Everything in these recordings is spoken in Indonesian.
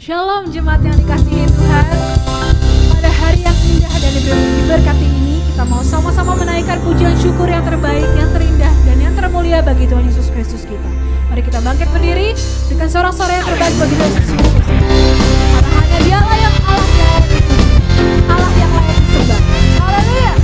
Shalom jemaat yang dikasihi Tuhan. Pada hari yang indah dan diberkati ini, kita mau sama-sama menaikkan pujian syukur yang terbaik, yang terindah, dan yang termulia bagi Tuhan Yesus Kristus kita. Mari kita bangkit berdiri dengan sorak-sorai yang terbaik bagi Tuhan Yesus Kristus. Karena hanya Dialah yang Allah yang layak dipuji, Allah yang layak disembah. Haleluya.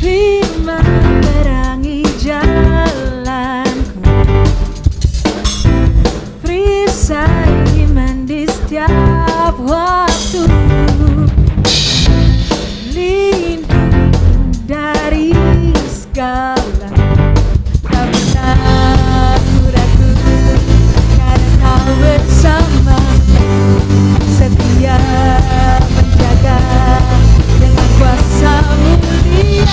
Firman terangi jalanku, perisai iman di setiap waktu, lindungiku dari segala, tak pernah aku ragu, karena Kau bersamaku, setia menjaga dengan kuasa-Mu Dia.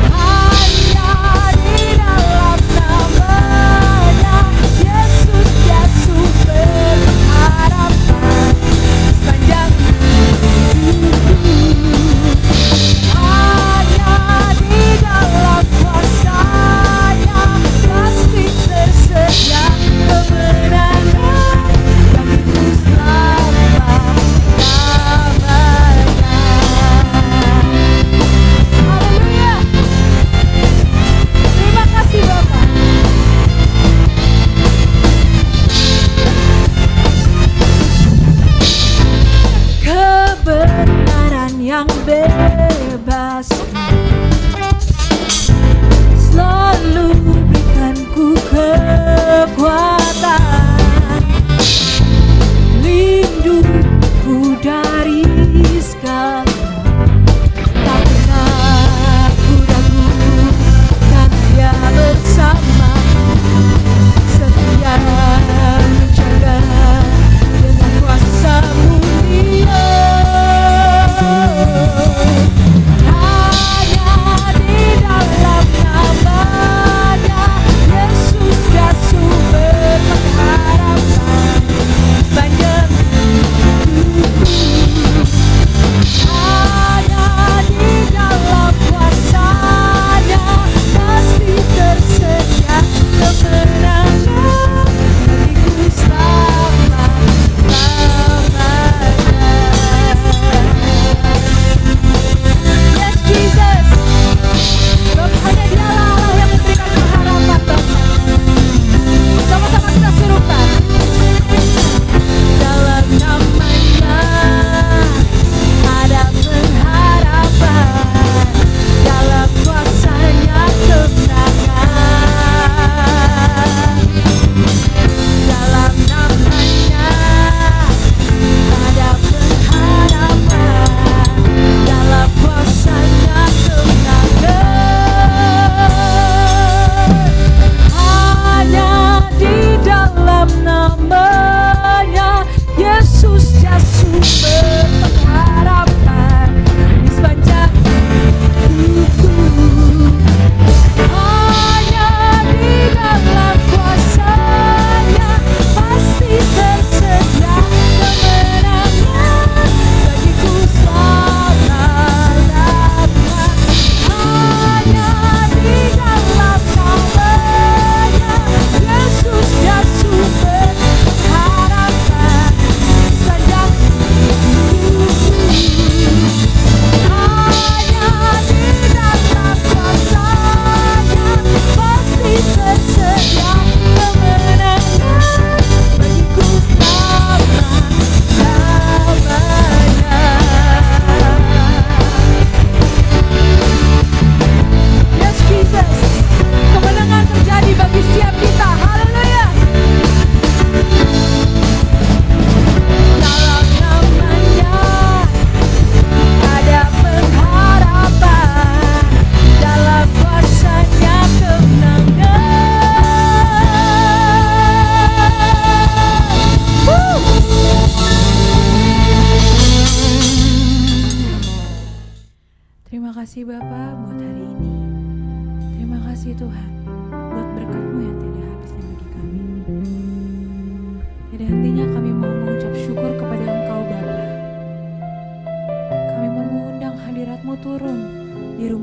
Hanya di dalam nama-Nya Yesus dia sumber harapan sepanjang hidupku. Hanya di dalam kuasa-Nya pasti tersedia kemenangan bagiku selama-lamanya. Haleluya. Terima kasih Bapak. Kebenaran yang bebas selalu berikanku kekuatan, lindungku dari segala, tak pernah aku ragu, karena Dia bersamaku, setia menjaga dengan kuasa-Mu Dia. Hanya di dalam nama-Nya Yesus dia sumber pengharapan sepanjang hidupku. Hanya di dalam kuasa-Nya pasti tersedia kemenangan bagiku selama-lamanya. Yes Jesus, Bapak, hanya Dialah Allah yang memberikan pengharapan Bapak. Sama-sama kita serukan. Dalam nama-Nya ada pengharapan, dalam kuasa-Nya kemenangan. Dalam nama-Nya ada pengharapan, dalam kuasa-Nya kemenangan. Hanya di dalam nama-Nya Yesus dia sumber pengharapan di sepanjang hidupku. Hanya di dalam kuasa-Nya pasti tersedia kemenangan bagiku selama-lamanya. Hanya di dalam nama-Nya Yesus dia sumber harapan sepanjang hidupku. Hanya di dalam kuasa-Nya pasti tersedia kemenangan bagiku selama-lamanya. Yes Jesus, kemenangan terjadi bagi setiap kita. Haleluya. Dalam nama-Nya ada pengharapan, dalam kuasa-Nya kemenangan. Terima kasih Bapa buat hari ini. Terima kasih Tuhan buat berkat-Mu yang tidak habisnya bagi kami. Tidak hentinya kami mau mengucap syukur kepada Engkau Bapa. Kami mau mengundang hadirat-Mu turun di rumah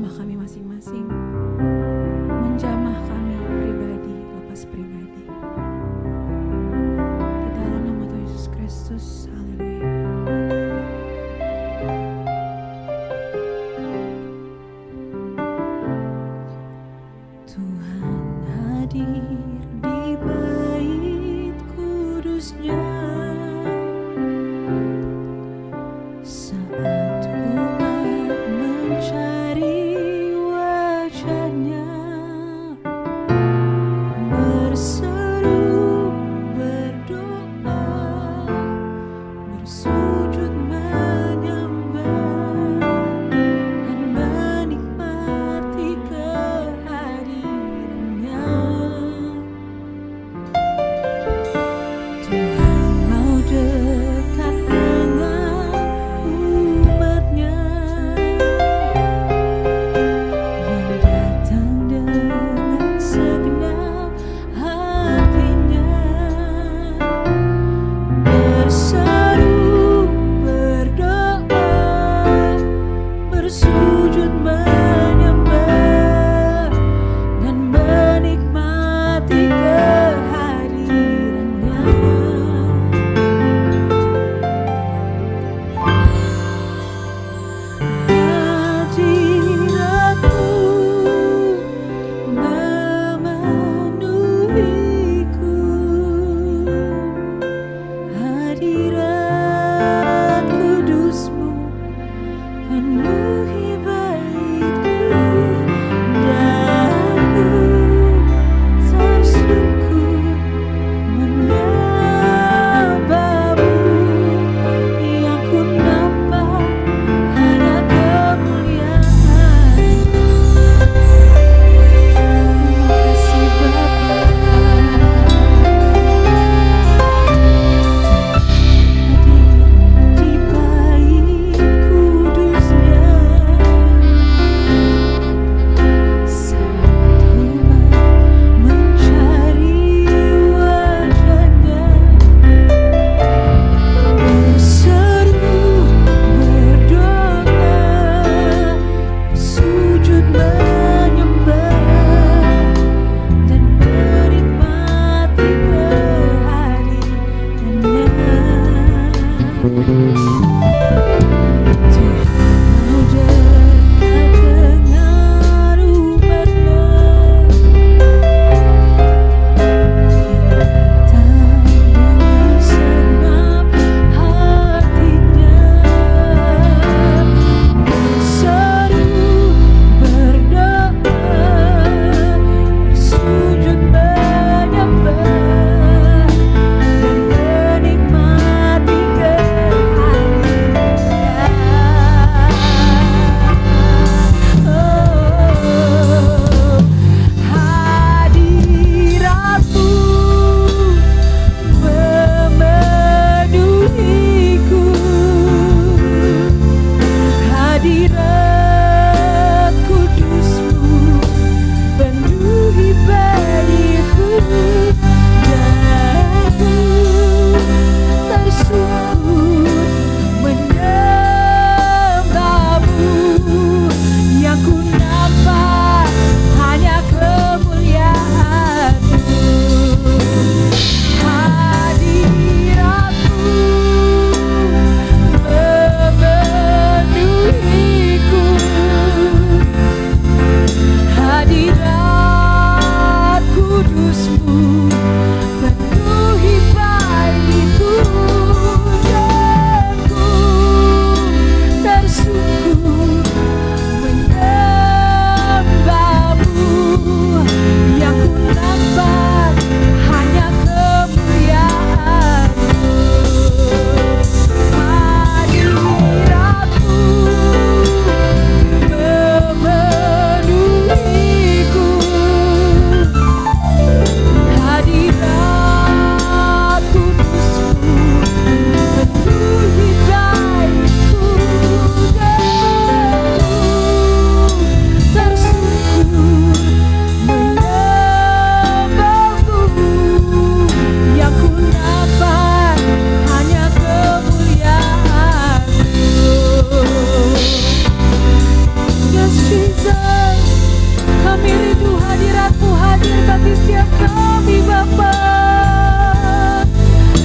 Bapa.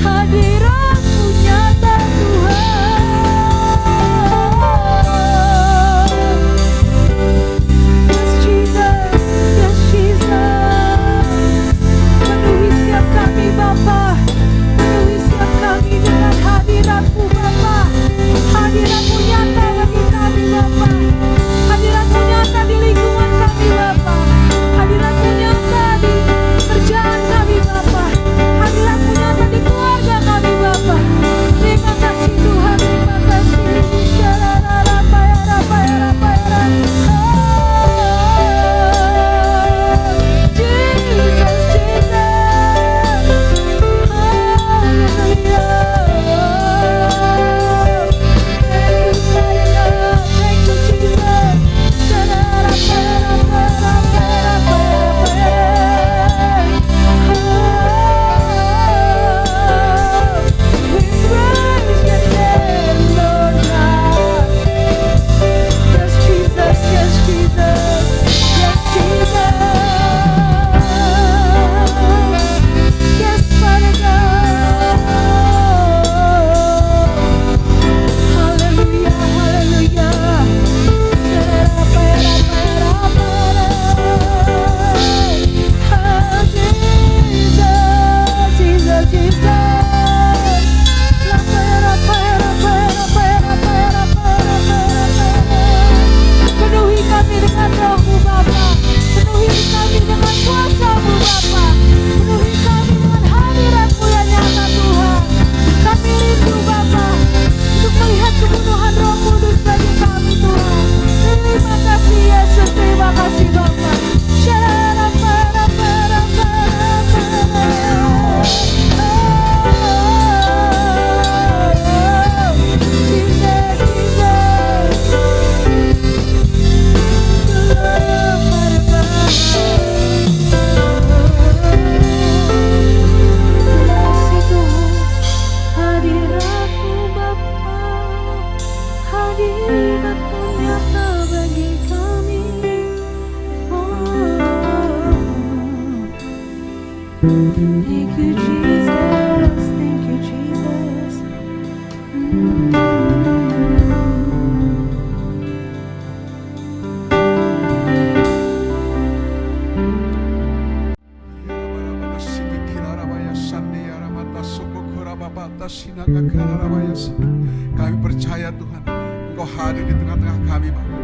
Hadirat-Mu nyata Tuhan. Yes Jesus, yes Jesus. Penuhi setiap kami Bapa, penuhi setiap kami dengan hadirat-Mu Bapa. Hadirat-Mu nyata bagi kami Bapa. Hadirat-Mu nyata di lingkungan kami Bapa. Hadirat-Mu nyata di kerjaan kami Bapa. Hadirat-Mu nyata di keluarga kami Bapa. Terima kasih Tuhan, terima kasih. Thank you Jesus, thank you Jesus. Kami percaya Tuhan, Engkau hadir di tengah-tengah kami Bapa.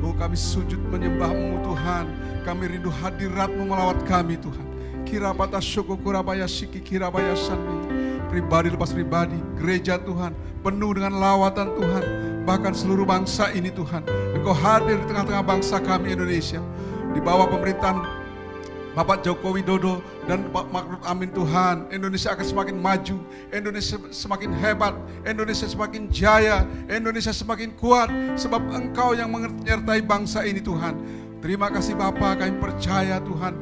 Oh, kami sujud menyembah-Mu Tuhan. Kami rindu hadirat-Mu melawat kami Tuhan. Kirapata syukurabaya siki kirabaya sani. Pribadi lepas pribadi, gereja Tuhan penuh dengan lawatan Tuhan. Bahkan seluruh bangsa ini Tuhan, Engkau hadir di tengah-tengah bangsa kami Indonesia. Di bawah pemerintahan Bapak Joko Widodo dan Pak Ma'ruf Amin Tuhan, Indonesia akan semakin maju, Indonesia semakin hebat, Indonesia semakin jaya, Indonesia semakin kuat, sebab Engkau yang menyertai bangsa ini Tuhan. Terima kasih Bapa, kami percaya Tuhan,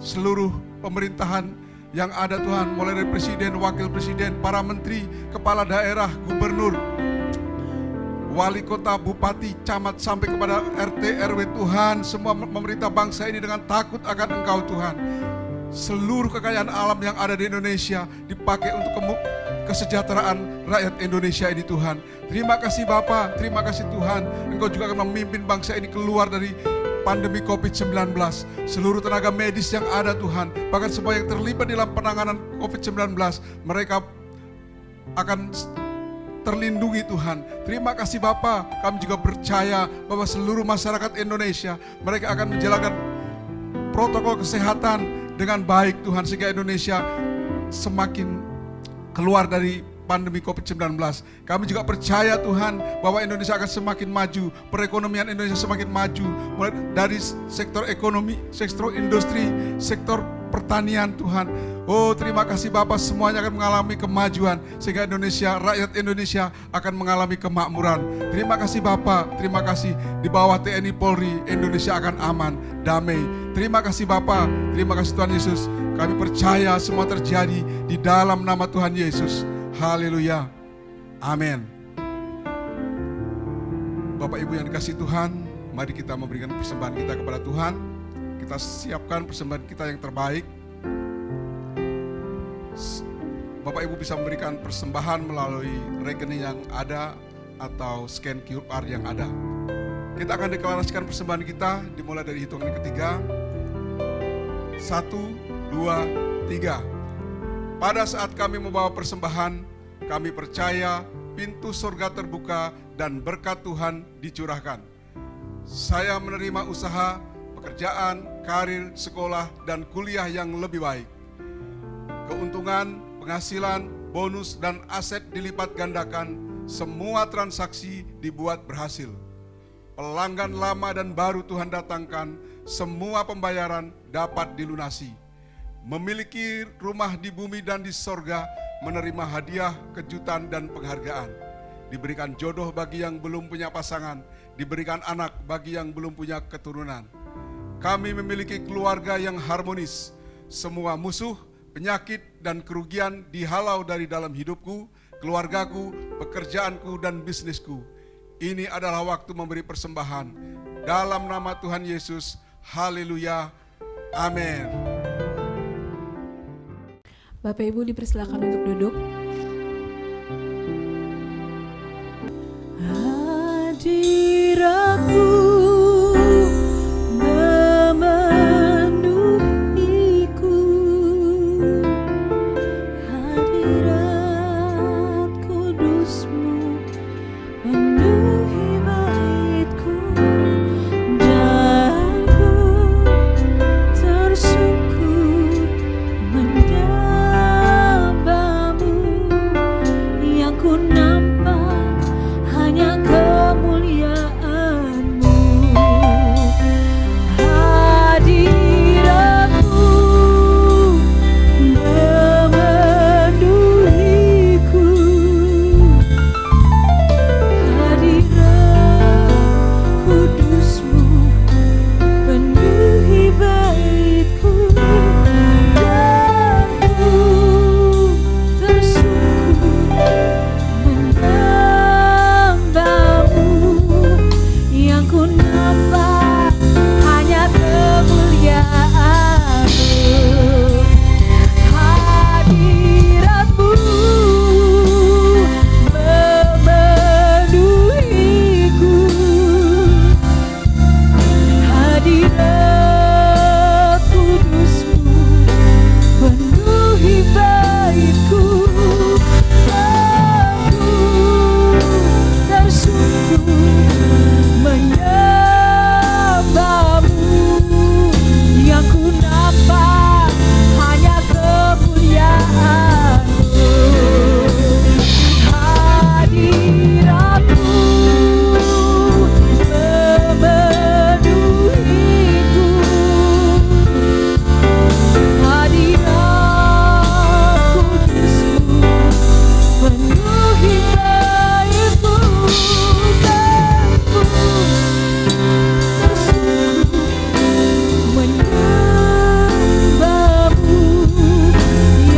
seluruh pemerintahan yang ada Tuhan, mulai dari presiden, wakil presiden, para menteri, kepala daerah, gubernur, wali kota, bupati, camat, sampai kepada RT, RW Tuhan, semua memerintah bangsa ini dengan takut akan Engkau Tuhan. Seluruh kekayaan alam yang ada di Indonesia dipakai untuk kesejahteraan rakyat Indonesia ini Tuhan. Terima kasih Bapa, terima kasih Tuhan. Engkau juga akan memimpin bangsa ini keluar dari pandemi COVID-19. Seluruh tenaga medis yang ada Tuhan, bahkan semua yang terlibat dalam penanganan COVID-19, mereka akan terlindungi Tuhan. Terima kasih Bapa. Kami juga percaya bahwa seluruh masyarakat Indonesia, mereka akan menjalankan protokol kesehatan dengan baik Tuhan, sehingga Indonesia semakin keluar dari pandemi COVID-19. Kami juga percaya Tuhan bahwa Indonesia akan semakin maju, perekonomian Indonesia semakin maju, mulai dari sektor ekonomi, sektor industri, sektor pertanian Tuhan. Oh, terima kasih Bapa, semuanya akan mengalami kemajuan, sehingga Indonesia, rakyat Indonesia akan mengalami kemakmuran. Terima kasih Bapa, terima kasih, di bawah TNI Polri Indonesia akan aman, damai. Terima kasih Bapa, terima kasih Tuhan Yesus. Kami percaya semua terjadi di dalam nama Tuhan Yesus. Haleluya. Amin. Bapak Ibu yang dikasihi Tuhan, mari kita memberikan persembahan kita kepada Tuhan. Kita siapkan persembahan kita yang terbaik. Bapak Ibu bisa memberikan persembahan melalui rekening yang ada atau scan QR yang ada. Kita akan deklarasikan persembahan kita dimulai dari hitungan yang ketiga. 1, 2, 3. Pada saat kami membawa persembahan, kami percaya pintu surga terbuka dan berkat Tuhan dicurahkan. Saya menerima usaha, pekerjaan, karir, sekolah, dan kuliah yang lebih baik. Keuntungan, penghasilan, bonus, dan aset dilipat gandakan. Semua transaksi dibuat berhasil. Pelanggan lama dan baru Tuhan datangkan. Semua pembayaran dapat dilunasi. Memiliki rumah di bumi dan di sorga, menerima hadiah, kejutan, dan penghargaan. Diberikan jodoh bagi yang belum punya pasangan, diberikan anak bagi yang belum punya keturunan. Kami memiliki keluarga yang harmonis. Semua musuh, penyakit, dan kerugian dihalau dari dalam hidupku, keluargaku, pekerjaanku, dan bisnisku. Ini adalah waktu memberi persembahan. Dalam nama Tuhan Yesus, haleluya, amin. Bapak Ibu dipersilakan untuk duduk. Hadiratmu memenuhiku, hadirat kudusmu penuhi baitku, dan ku tersungkur menyembahmu. Yang ku nampak hanya kemuliaan-Mu. Hadirat-Mu memenuhiku, hadirat kudus-Mu penuhi baitku, dan ku tersungkur menyembahmu. Yang ku nampak hanya kemuliaan-Mu. Hadirat-Mu memenuhiku, hadirat kudus-Mu penuhi baitku, aku tersungkur menyembahmu. Yang ku nampak hanya kemuliaan-Mu. Hadirat-Mu memenuhiku, hadirat kudus-Mu penuhi baitku, dan ku tersungkur menyembahmu.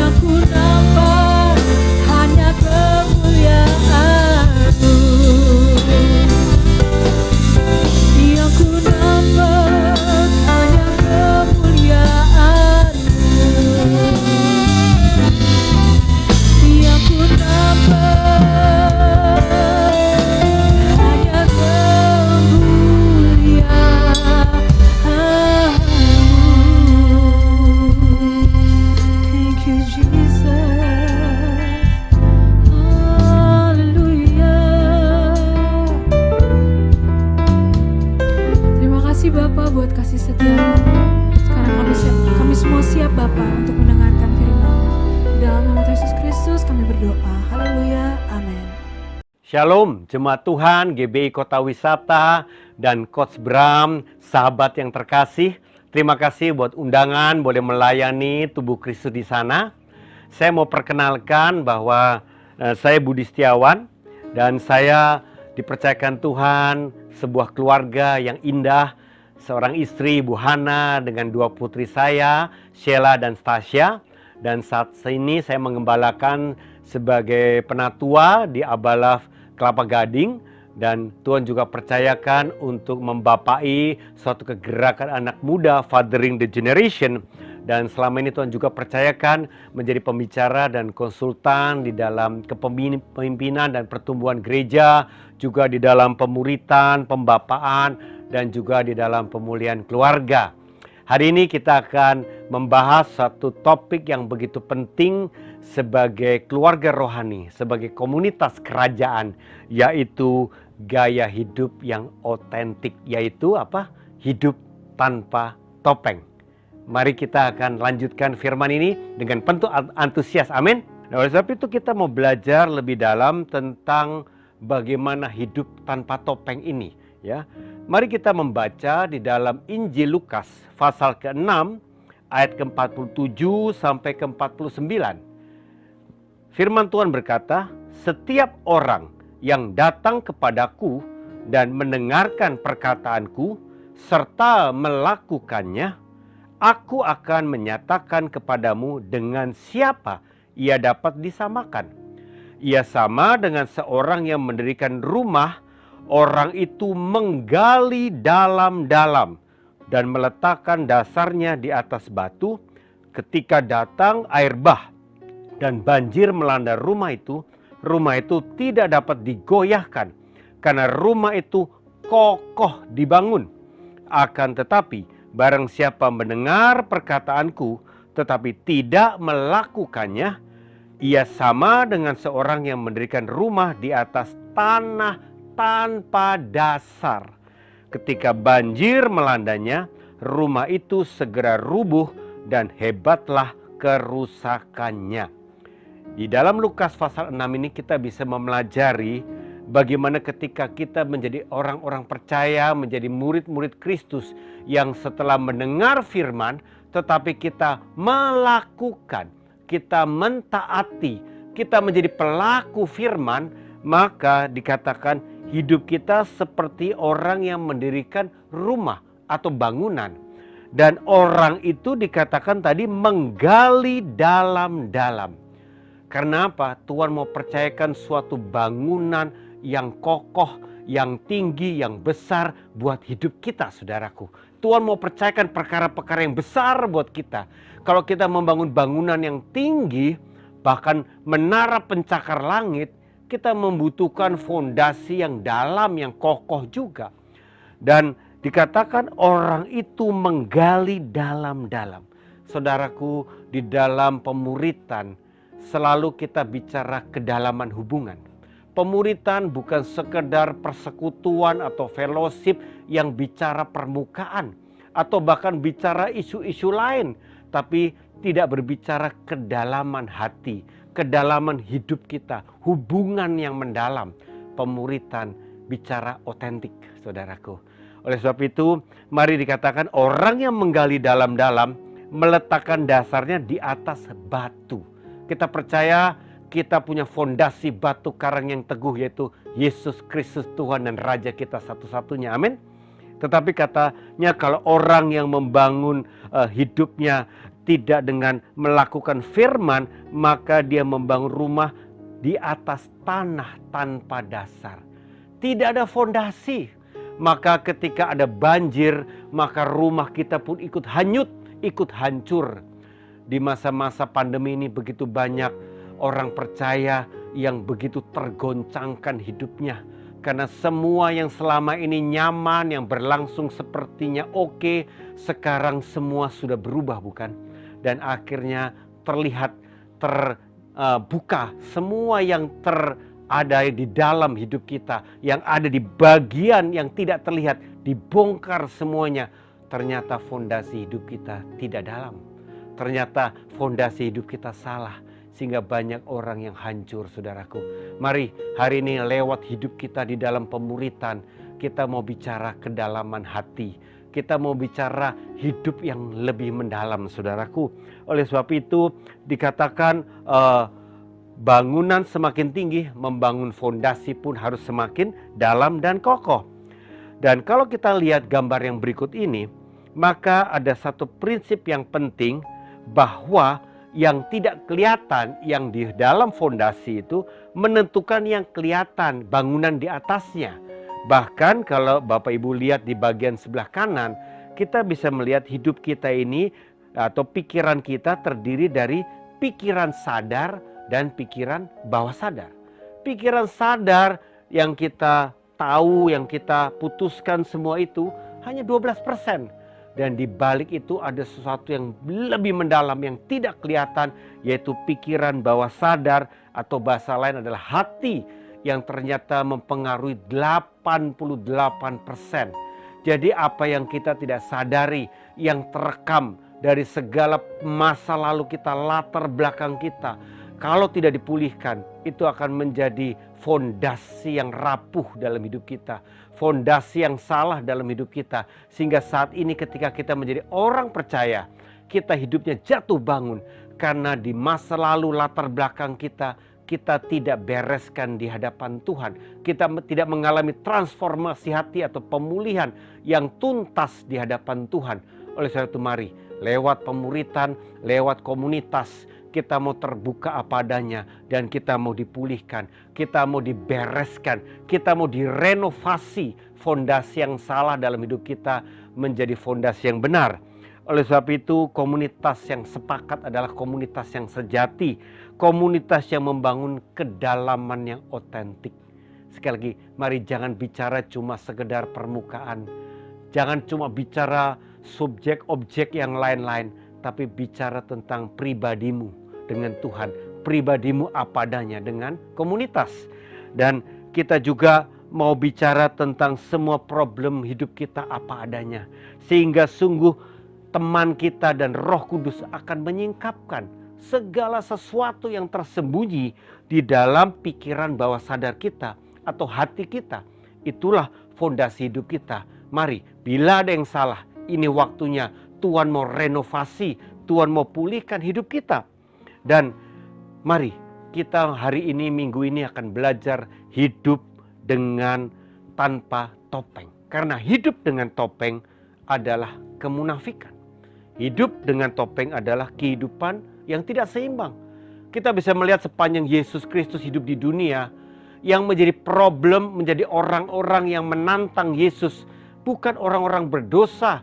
Yang ku nampak hanya kemuliaan-Mu. Yang ku nampak hanya kemuliaan-Mu. Yang ku nampak hanya kemuliaan-Mu. Thank you, Jesus. Haleluya. Terima kasih Bapak buat kasih setia-Mu. Sekarang kami semua siap Bapak untuk mendengarkan firman-Mu. Di dalam nama Yesus Kristus kami berdoa. Haleluya. Amin. Shalom, jemaat Tuhan, GBI Kota Wisata, dan Coach Bram, sahabat yang terkasih. Terima kasih buat undangan, boleh melayani tubuh Kristus di sana. Saya mau perkenalkan bahwa saya Budi Setiawan, dan saya dipercayakan Tuhan sebuah keluarga yang indah. Seorang istri, Ibu Hana, dengan dua putri saya, Sheila dan Stasia. Dan saat ini saya mengembalakan sebagai penatua di Abalaf Kelapa Gading, dan Tuhan juga percayakan untuk membapai suatu kegerakan anak muda, Fathering the Generation, Dan selama ini Tuhan juga percayakan menjadi pembicara dan konsultan di dalam kepemimpinan dan pertumbuhan gereja, juga di dalam pemuritan, pembapaan, dan juga di dalam pemulihan keluarga. Hari ini kita akan membahas satu topik yang begitu penting sebagai keluarga rohani, sebagai komunitas kerajaan, yaitu gaya hidup yang otentik, yaitu apa? Hidup tanpa topeng. Mari kita akan lanjutkan firman ini dengan penuh antusias, amin. Nah, oleh sebab itu kita mau belajar lebih dalam tentang bagaimana hidup tanpa topeng ini, ya. Mari kita membaca di dalam Injil Lukas pasal ke-6 ayat ke-47 sampai ke-49. Firman Tuhan berkata, "Setiap orang yang datang kepadaku dan mendengarkan perkataanku serta melakukannya, aku akan menyatakan kepadamu dengan siapa ia dapat disamakan. Ia sama dengan seorang yang mendirikan rumah. Orang itu menggali dalam-dalam dan meletakkan dasarnya di atas batu. Ketika datang air bah dan banjir melanda rumah itu tidak dapat digoyahkan karena rumah itu kokoh dibangun. Akan tetapi barang siapa mendengar perkataanku tetapi tidak melakukannya, ia sama dengan seorang yang mendirikan rumah di atas tanah tanpa dasar. Ketika banjir melandanya, rumah itu segera rubuh dan hebatlah kerusakannya." Di dalam Lukas pasal 6 ini kita bisa mempelajari bagaimana ketika kita menjadi orang-orang percaya, menjadi murid-murid Kristus yang setelah mendengar firman, tetapi kita melakukan, kita mentaati, kita menjadi pelaku firman, maka dikatakan hidup kita seperti orang yang mendirikan rumah atau bangunan. Dan orang itu dikatakan tadi menggali dalam-dalam. Karena apa? Tuhan mau percayakan suatu bangunan yang kokoh, yang tinggi, yang besar buat hidup kita, saudaraku. Tuhan mau percayakan perkara-perkara yang besar buat kita. Kalau kita membangun bangunan yang tinggi, bahkan menara pencakar langit, kita membutuhkan fondasi yang dalam, yang kokoh juga. Dan dikatakan orang itu menggali dalam-dalam. Saudaraku, di dalam pemuritan selalu kita bicara kedalaman hubungan. Pemuritan bukan sekedar persekutuan atau fellowship yang bicara permukaan atau bahkan bicara isu-isu lain, tapi tidak berbicara kedalaman hati, kedalaman hidup kita, hubungan yang mendalam. Pemuritan bicara otentik, saudaraku. Oleh sebab itu, mari dikatakan orang yang menggali dalam-dalam meletakkan dasarnya di atas batu. Kita percaya kita punya fondasi batu karang yang teguh, yaitu Yesus Kristus Tuhan dan Raja kita satu-satunya. Amin. Tetapi katanya kalau orang yang membangun hidupnya tidak dengan melakukan firman, maka dia membangun rumah di atas tanah tanpa dasar. Tidak ada fondasi. Maka ketika ada banjir, maka rumah kita pun ikut hanyut, ikut hancur. Di masa-masa pandemi ini begitu banyak orang percaya yang begitu tergoncangkan hidupnya. Karena semua yang selama ini nyaman, yang berlangsung sepertinya oke, sekarang semua sudah berubah, bukan? Dan akhirnya terlihat terbuka semua yang ada di dalam hidup kita, yang ada di bagian yang tidak terlihat, dibongkar semuanya. Ternyata fondasi hidup kita tidak dalam. Ternyata fondasi hidup kita salah, sehingga banyak orang yang hancur, saudaraku. Mari hari ini lewat hidup kita di dalam pemuritan, kita mau bicara kedalaman hati. Kita mau bicara hidup yang lebih mendalam, saudaraku. Oleh sebab itu dikatakan bangunan semakin tinggi, membangun fondasi pun harus semakin dalam dan kokoh. Dan kalau kita lihat gambar yang berikut ini, maka ada satu prinsip yang penting, bahwa yang tidak kelihatan, yang di dalam fondasi itu menentukan yang kelihatan, bangunan di atasnya. Bahkan kalau Bapak Ibu lihat di bagian sebelah kanan, kita bisa melihat hidup kita ini atau pikiran kita terdiri dari pikiran sadar dan pikiran bawah sadar. Pikiran sadar yang kita tahu, yang kita putuskan semua itu hanya 12%. Dan di balik itu ada sesuatu yang lebih mendalam yang tidak kelihatan, yaitu pikiran bawah sadar atau bahasa lain adalah hati yang ternyata mempengaruhi 88%. Jadi apa yang kita tidak sadari, yang terekam dari segala masa lalu kita, latar belakang kita, kalau tidak dipulihkan, itu akan menjadi fondasi yang rapuh dalam hidup kita. Fondasi yang salah dalam hidup kita. Sehingga saat ini ketika kita menjadi orang percaya, kita hidupnya jatuh bangun. Karena di masa lalu latar belakang kita tidak bereskan di hadapan Tuhan. Kita tidak mengalami transformasi hati atau pemulihan yang tuntas di hadapan Tuhan. Oleh sebab itu mari, lewat pemuritan, lewat komunitas, kita mau terbuka apa adanya dan kita mau dipulihkan, kita mau dibereskan, kita mau direnovasi fondasi yang salah dalam hidup kita menjadi fondasi yang benar. Oleh sebab itu komunitas yang sepakat adalah komunitas yang sejati, komunitas yang membangun kedalaman yang otentik. Sekali lagi, mari jangan bicara cuma sekedar permukaan, jangan cuma bicara subjek objek yang lain-lain, tapi bicara tentang pribadimu dengan Tuhan, pribadimu apa adanya dengan komunitas. Dan kita juga mau bicara tentang semua problem hidup kita apa adanya. Sehingga sungguh teman kita dan Roh Kudus akan menyingkapkan segala sesuatu yang tersembunyi di dalam pikiran bawah sadar kita atau hati kita. Itulah fondasi hidup kita. Mari, bila ada yang salah, ini waktunya Tuhan mau renovasi, Tuhan mau pulihkan hidup kita. Dan mari kita hari ini, minggu ini akan belajar hidup dengan tanpa topeng. Karena hidup dengan topeng adalah kemunafikan. Hidup dengan topeng adalah kehidupan yang tidak seimbang. Kita bisa melihat sepanjang Yesus Kristus hidup di dunia, yang menjadi problem, menjadi orang-orang yang menantang Yesus bukan orang-orang berdosa,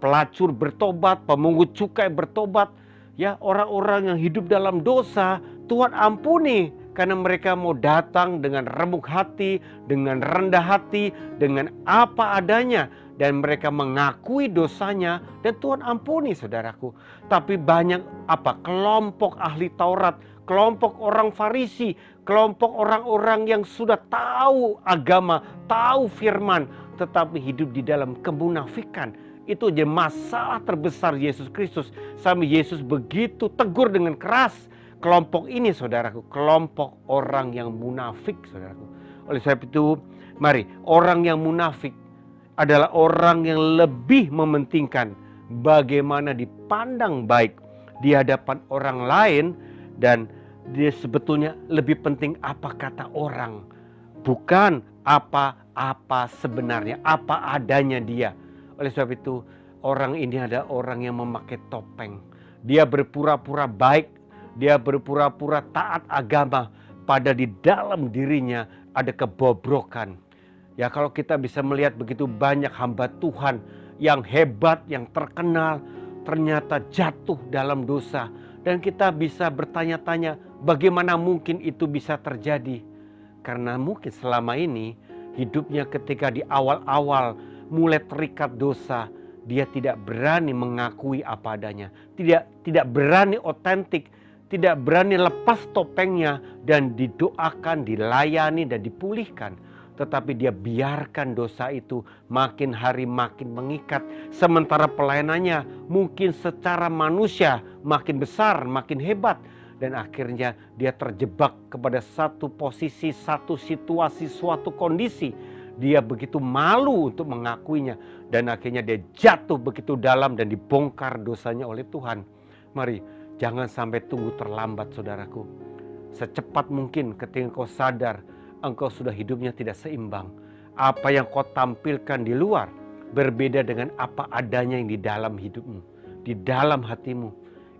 pelacur bertobat, pemungut cukai bertobat, ya orang-orang yang hidup dalam dosa, Tuhan ampuni karena mereka mau datang dengan remuk hati, dengan rendah hati, dengan apa adanya. Dan mereka mengakui dosanya dan Tuhan ampuni saudaraku. Tapi banyak kelompok ahli Taurat, kelompok orang Farisi, kelompok orang-orang yang sudah tahu agama, tahu firman, tetapi hidup di dalam kemunafikan. Itu aja masalah terbesar Yesus Kristus. Sampai Yesus begitu tegur dengan keras kelompok ini saudaraku. Kelompok orang yang munafik saudaraku. Oleh sebab itu mari, orang yang munafik adalah orang yang lebih mementingkan bagaimana dipandang baik di hadapan orang lain. Dan dia sebetulnya lebih penting apa kata orang, bukan apa sebenarnya, apa adanya dia. Oleh sebab itu orang ini adalah orang yang memakai topeng. Dia berpura-pura baik, dia berpura-pura taat agama, pada di dalam dirinya ada kebobrokan. Ya kalau kita bisa melihat begitu banyak hamba Tuhan yang hebat, yang terkenal, ternyata jatuh dalam dosa. Dan kita bisa bertanya-tanya bagaimana mungkin itu bisa terjadi. Karena mungkin selama ini hidupnya ketika di awal-awal mulai terikat dosa, dia tidak berani mengakui apa adanya. Tidak berani otentik, tidak berani lepas topengnya dan didoakan, dilayani dan dipulihkan. Tetapi dia biarkan dosa itu makin hari makin mengikat. Sementara pelayanannya mungkin secara manusia makin besar, makin hebat. Dan akhirnya dia terjebak kepada satu posisi, satu situasi, suatu kondisi. Dia begitu malu untuk mengakuinya. Dan akhirnya dia jatuh begitu dalam dan dibongkar dosanya oleh Tuhan. Mari, jangan sampai tunggu terlambat saudaraku. Secepat mungkin ketika kau sadar engkau sudah hidupnya tidak seimbang. Apa yang kau tampilkan di luar berbeda dengan apa adanya yang di dalam hidupmu, di dalam hatimu.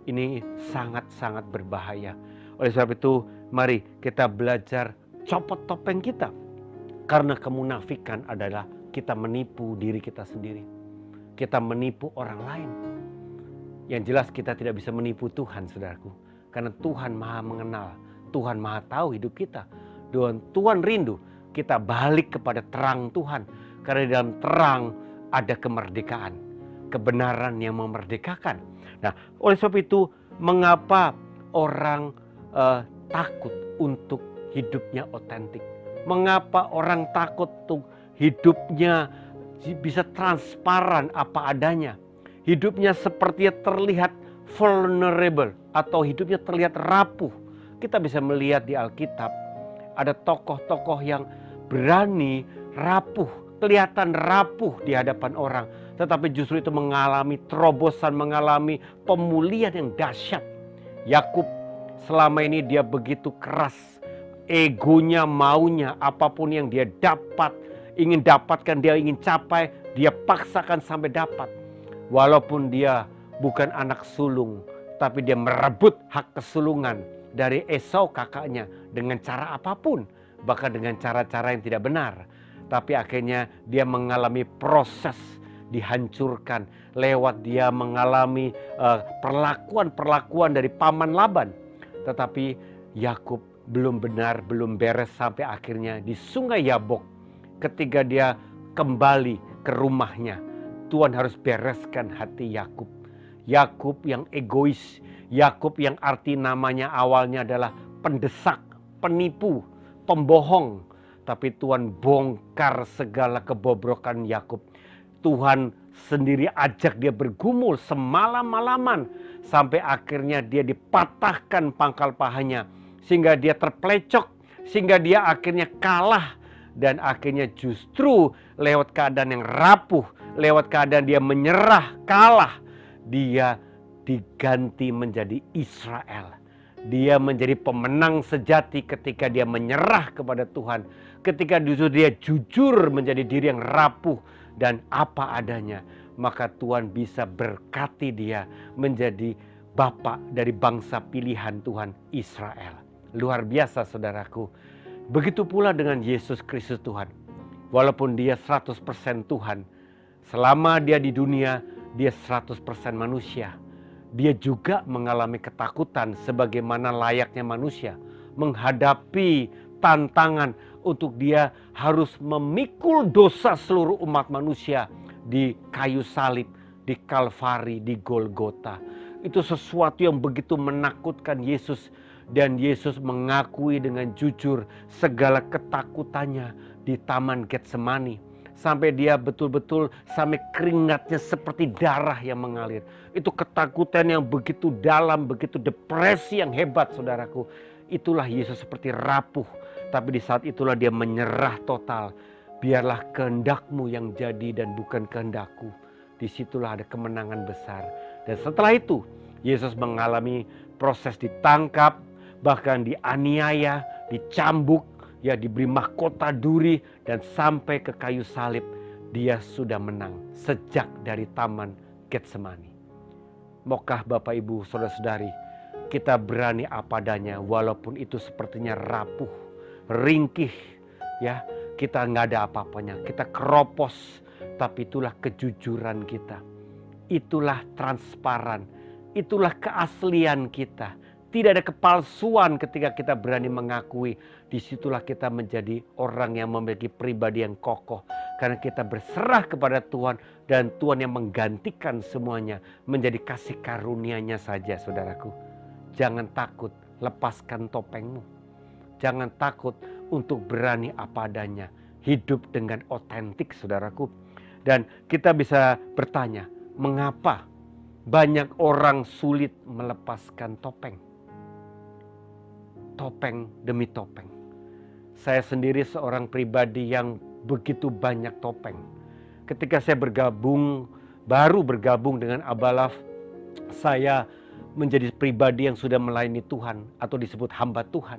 Ini sangat-sangat berbahaya. Oleh sebab itu, mari kita belajar copot topeng kita. Karena kemunafikan adalah kita menipu diri kita sendiri. Kita menipu orang lain. Yang jelas kita tidak bisa menipu Tuhan, saudaraku. Karena Tuhan maha mengenal, Tuhan maha tahu hidup kita. Dan Tuhan rindu kita balik kepada terang Tuhan. Karena di dalam terang ada kemerdekaan, kebenaran yang memerdekakan. Nah, oleh sebab itu, mengapa orang takut untuk hidupnya otentik? Mengapa orang takut untuk hidupnya bisa transparan apa adanya? Hidupnya sepertinya terlihat vulnerable atau hidupnya terlihat rapuh. Kita bisa melihat di Alkitab ada tokoh-tokoh yang berani rapuh, kelihatan rapuh di hadapan orang. Tetapi justru itu mengalami terobosan, mengalami pemulihan yang dahsyat. Yakub selama ini dia begitu keras. Egonya, maunya, apapun yang dia dapat, ingin dapatkan, dia ingin capai, dia paksakan sampai dapat. Walaupun dia bukan anak sulung, tapi dia merebut hak kesulungan dari Esau kakaknya dengan cara apapun, bahkan dengan cara-cara yang tidak benar. Tapi akhirnya dia mengalami proses dihancurkan lewat dia mengalami perlakuan-perlakuan dari paman Laban. Tetapi Yakub belum benar, belum beres sampai akhirnya di Sungai Yabok ketika dia kembali ke rumahnya. Tuhan harus bereskan hati Yakub. Yakub yang egois, Yakub yang arti namanya awalnya adalah pendesak, penipu, pembohong. Tapi Tuhan bongkar segala kebobrokan Yakub. Tuhan sendiri ajak dia bergumul semalam-malaman sampai akhirnya dia dipatahkan pangkal pahanya sehingga dia terpelecok, sehingga dia akhirnya kalah. Dan akhirnya justru lewat keadaan yang rapuh, lewat keadaan dia menyerah, kalah, dia diganti menjadi Israel. Dia menjadi pemenang sejati ketika dia menyerah kepada Tuhan. Ketika dia jujur menjadi diri yang rapuh dan apa adanya. Maka Tuhan bisa berkati dia menjadi bapak dari bangsa pilihan Tuhan Israel. Luar biasa saudaraku. Begitu pula dengan Yesus Kristus Tuhan. Walaupun dia 100% Tuhan, selama dia di dunia, dia 100% manusia. Dia juga mengalami ketakutan sebagaimana layaknya manusia. Menghadapi tantangan untuk dia harus memikul dosa seluruh umat manusia di kayu salib, di Kalvari, di Golgota. Itu sesuatu yang begitu menakutkan Yesus. Dan Yesus mengakui dengan jujur segala ketakutannya di Taman Getsemani. Sampai dia betul-betul sampai keringatnya seperti darah yang mengalir. Itu ketakutan yang begitu dalam, begitu depresi yang hebat saudaraku. Itulah Yesus seperti rapuh. Tapi di saat itulah dia menyerah total. Biarlah kehendakmu yang jadi dan bukan kehendakku. Disitulah ada kemenangan besar. Dan setelah itu Yesus mengalami proses ditangkap, bahkan dianiaya, dicambuk, ya diberi mahkota duri, dan sampai ke kayu salib. Dia sudah menang sejak dari Taman Getsemani. Maukah Bapak Ibu Saudara-saudari, kita berani apa adanya walaupun itu sepertinya rapuh, ringkih, ya kita nggak ada apa-apanya, kita keropos, tapi itulah kejujuran kita, itulah transparan, itulah keaslian kita. Tidak ada kepalsuan ketika kita berani mengakui. Disitulah kita menjadi orang yang memiliki pribadi yang kokoh. Karena kita berserah kepada Tuhan. Dan Tuhan yang menggantikan semuanya menjadi kasih karunia-Nya saja saudaraku. Jangan takut, lepaskan topengmu. Jangan takut untuk berani apa adanya. Hidup dengan otentik saudaraku. Dan kita bisa bertanya, mengapa banyak orang sulit melepaskan topeng? Topeng demi topeng. Saya sendiri seorang pribadi yang begitu banyak topeng. Ketika saya baru bergabung dengan Abalaf, saya menjadi pribadi yang sudah melayani Tuhan atau disebut hamba Tuhan.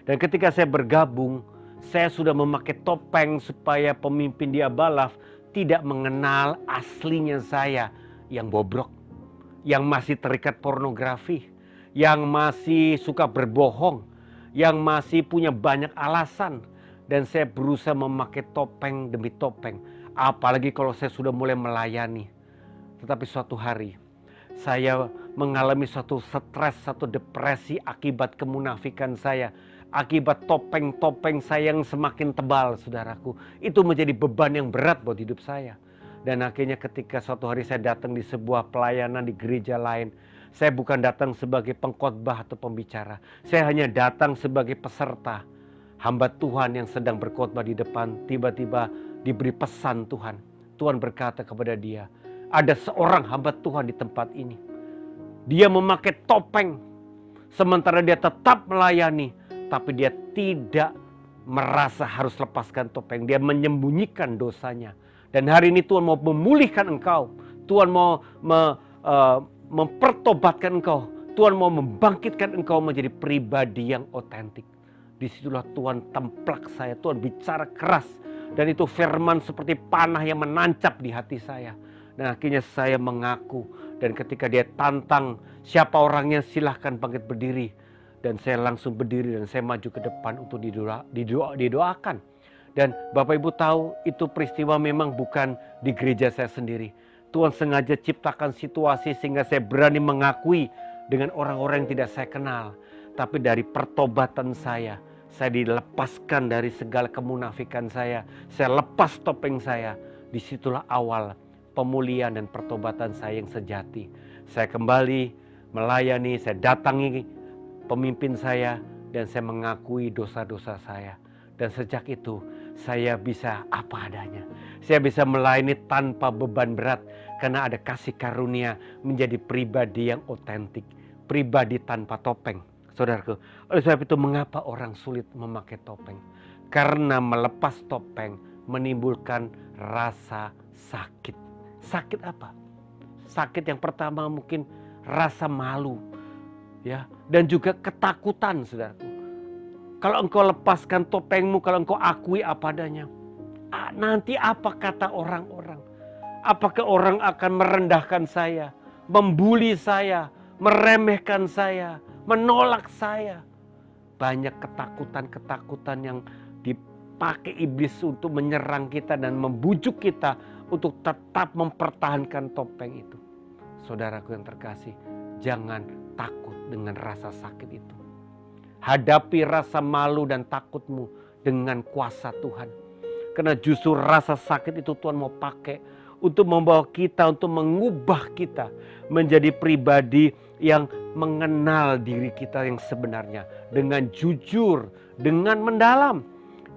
Dan ketika saya bergabung, saya sudah memakai topeng supaya pemimpin di Abalaf tidak mengenal aslinya saya yang bobrok, yang masih terikat pornografi, yang masih suka berbohong, yang masih punya banyak alasan. Dan saya berusaha memakai topeng demi topeng. Apalagi kalau saya sudah mulai melayani. Tetapi suatu hari Saya mengalami suatu stres, satu depresi akibat kemunafikan saya. Akibat topeng-topeng saya yang semakin tebal, saudaraku. Itu menjadi beban yang berat buat hidup saya. Dan akhirnya ketika suatu hari saya datang di sebuah pelayanan di gereja lain, saya bukan datang sebagai pengkhotbah atau pembicara. Saya hanya datang sebagai peserta. Hamba Tuhan yang sedang berkhotbah di depan tiba-tiba diberi pesan Tuhan. Tuhan berkata kepada dia, ada seorang hamba Tuhan di tempat ini. Dia memakai topeng, sementara dia tetap melayani, tapi dia tidak merasa harus lepaskan topeng. Dia menyembunyikan dosanya. Dan hari ini Tuhan mau memulihkan engkau. Tuhan mau mempertobatkan engkau. Tuhan mau membangkitkan engkau menjadi pribadi yang otentik. Disitulah Tuhan templak saya. Tuhan bicara keras. Dan itu firman seperti panah yang menancap di hati saya. Dan akhirnya saya mengaku. Dan ketika dia tantang, siapa orangnya, silahkan bangkit berdiri. Dan saya langsung berdiri dan saya maju ke depan untuk didoakan. Dan Bapak Ibu tahu itu peristiwa memang bukan di gereja saya sendiri. Tuhan sengaja ciptakan situasi sehingga saya berani mengakui dengan orang-orang yang tidak saya kenal. Tapi dari pertobatan saya dilepaskan dari segala kemunafikan saya lepas topeng saya. Disitulah awal pemulihan dan pertobatan saya yang sejati. Saya kembali melayani, saya datangi pemimpin saya dan saya mengakui dosa-dosa saya. Dan sejak itu saya bisa apa adanya. Saya bisa melayani tanpa beban berat karena ada kasih karunia menjadi pribadi yang otentik, pribadi tanpa topeng. Saudaraku, oleh sebab itu mengapa orang sulit memakai topeng? Karena melepas topeng menimbulkan rasa sakit. Sakit apa? Sakit yang pertama mungkin rasa malu. Ya, dan juga ketakutan, saudaraku. Kalau engkau lepaskan topengmu, kalau engkau akui apa adanya, nanti apa kata orang-orang? Apakah orang akan merendahkan saya, membuli saya, meremehkan saya, menolak saya? Banyak ketakutan-ketakutan yang dipakai iblis untuk menyerang kita dan membujuk kita untuk tetap mempertahankan topeng itu. Saudaraku yang terkasih, jangan takut dengan rasa sakit itu. Hadapi rasa malu dan takutmu dengan kuasa Tuhan. Karena justru rasa sakit itu Tuhan mau pakai untuk membawa kita, untuk mengubah kita menjadi pribadi yang mengenal diri kita yang sebenarnya. Dengan jujur, dengan mendalam.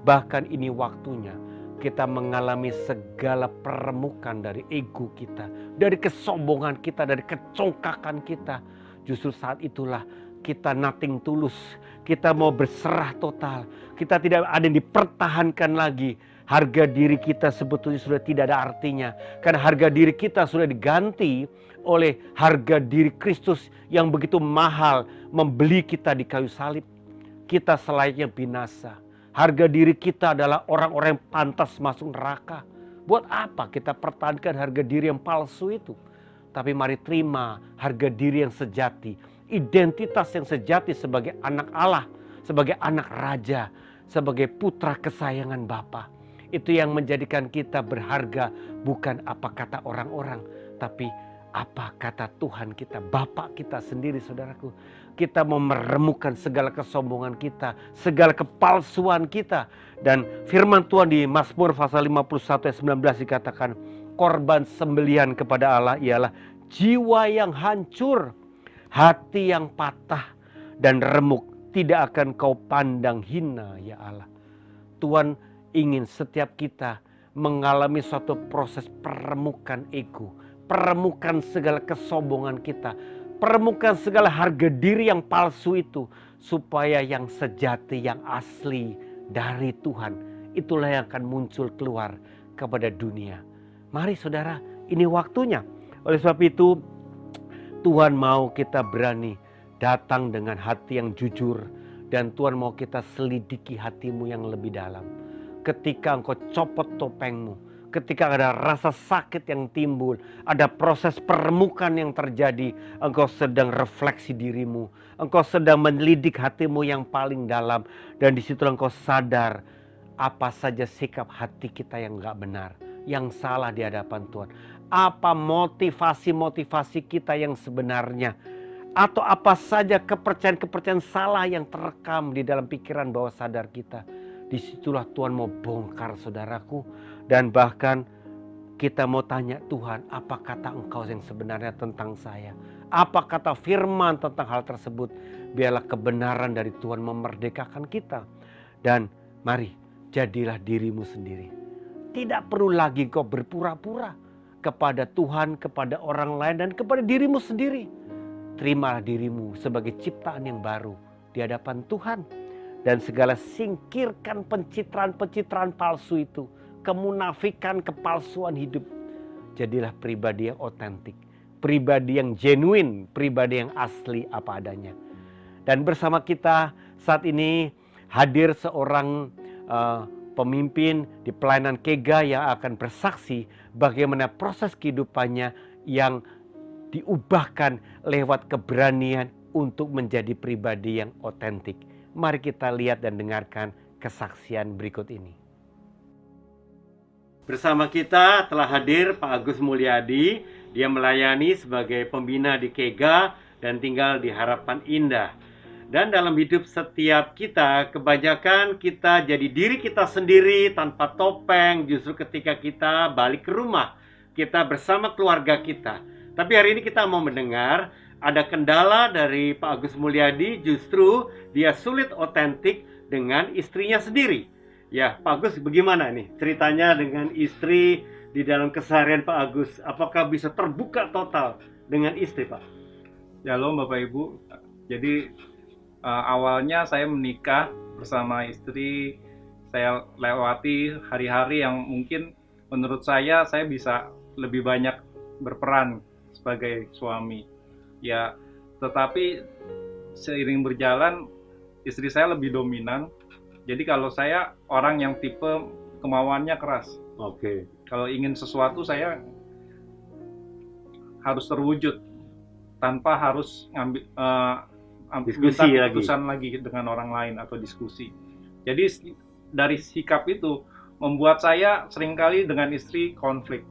Bahkan ini waktunya kita mengalami segala peremukan dari ego kita, dari kesombongan kita, dari kecongkakan kita. Justru saat itulah kita nothing tulus, kita mau berserah total, kita tidak ada yang dipertahankan lagi. Harga diri kita sebetulnya sudah tidak ada artinya, karena harga diri kita sudah diganti oleh harga diri Kristus yang begitu mahal membeli kita di kayu salib. Kita selayaknya binasa. Harga diri kita adalah orang-orang yang pantas masuk neraka. Buat apa kita pertahankan harga diri yang palsu itu? Tapi mari terima harga diri yang sejati. Identitas yang sejati sebagai anak Allah. Sebagai anak raja. Sebagai putra kesayangan Bapa. Itu yang menjadikan kita berharga. Bukan apa kata orang-orang. Tapi apa kata Tuhan kita. Bapa kita sendiri, saudaraku. Kita mau meremukan segala kesombongan kita. Segala kepalsuan kita. Dan firman Tuhan di Mazmur pasal 51 ayat 19 dikatakan. Korban sembelihan kepada Allah ialah jiwa yang hancur. Hati yang patah dan remuk. Tidak akan kau pandang hina, ya Allah. Tuhan ingin setiap kita mengalami suatu proses peremukan ego. Peremukan segala kesombongan kita. Peremukan segala harga diri yang palsu itu. Supaya yang sejati, yang asli dari Tuhan. Itulah yang akan muncul keluar kepada dunia. Mari saudara, ini waktunya. Oleh sebab itu Tuhan mau kita berani datang dengan hati yang jujur. Dan Tuhan mau kita selidiki hatimu yang lebih dalam. Ketika engkau copot topengmu, ketika ada rasa sakit yang timbul, ada proses peremukan yang terjadi, engkau sedang refleksi dirimu, engkau sedang melidik hatimu yang paling dalam, dan di situ engkau sadar apa saja sikap hati kita yang gak benar, yang salah di hadapan Tuhan. apa motivasi-motivasi kita yang sebenarnya, atau apa saja kepercayaan-kepercayaan salah yang terekam di dalam pikiran bawah sadar kita. Disitulah Tuhan mau bongkar, saudaraku, dan bahkan kita mau tanya, Tuhan, apa kata Engkau yang sebenarnya tentang saya? Apa kata firman tentang hal tersebut? Biarlah kebenaran dari Tuhan memerdekakan kita. Dan mari, jadilah dirimu sendiri. Tidak perlu lagi kau berpura-pura kepada Tuhan, kepada orang lain, dan kepada dirimu sendiri. Terimalah dirimu sebagai ciptaan yang baru di hadapan Tuhan. Dan segala singkirkan pencitraan-pencitraan palsu itu. Kemunafikan, kepalsuan hidup. Jadilah pribadi yang otentik. Pribadi yang genuine, pribadi yang asli apa adanya. Dan bersama kita saat ini hadir seorang pemimpin di pelayanan Kega yang akan bersaksi bagaimana proses kehidupannya yang diubahkan lewat keberanian untuk menjadi pribadi yang otentik. Mari kita lihat dan dengarkan kesaksian berikut ini. Bersama kita telah hadir Pak Agus Mulyadi. Dia melayani sebagai pembina di Kega dan tinggal di Harapan Indah. Dan dalam hidup setiap kita, kebanyakan kita jadi diri kita sendiri tanpa topeng. Justru ketika kita balik ke rumah, kita bersama keluarga kita. Tapi hari ini kita mau mendengar ada kendala dari Pak Agus Mulyadi, justru dia sulit otentik dengan istrinya sendiri. Ya, Pak Agus bagaimana nih ceritanya dengan istri di dalam keseharian Pak Agus? Apakah bisa terbuka total dengan istri, Pak? Shalom Bapak Ibu. Jadi awalnya saya menikah bersama istri, saya lewati hari-hari yang mungkin menurut saya bisa lebih banyak berperan sebagai suami. Ya, tetapi seiring berjalan istri saya lebih dominan. Jadi kalau saya orang yang tipe kemauannya keras. Oke. Kalau ingin sesuatu saya harus terwujud tanpa harus diskusi keputusan lagi dengan orang lain atau diskusi. Jadi dari sikap itu membuat saya seringkali dengan istri konflik.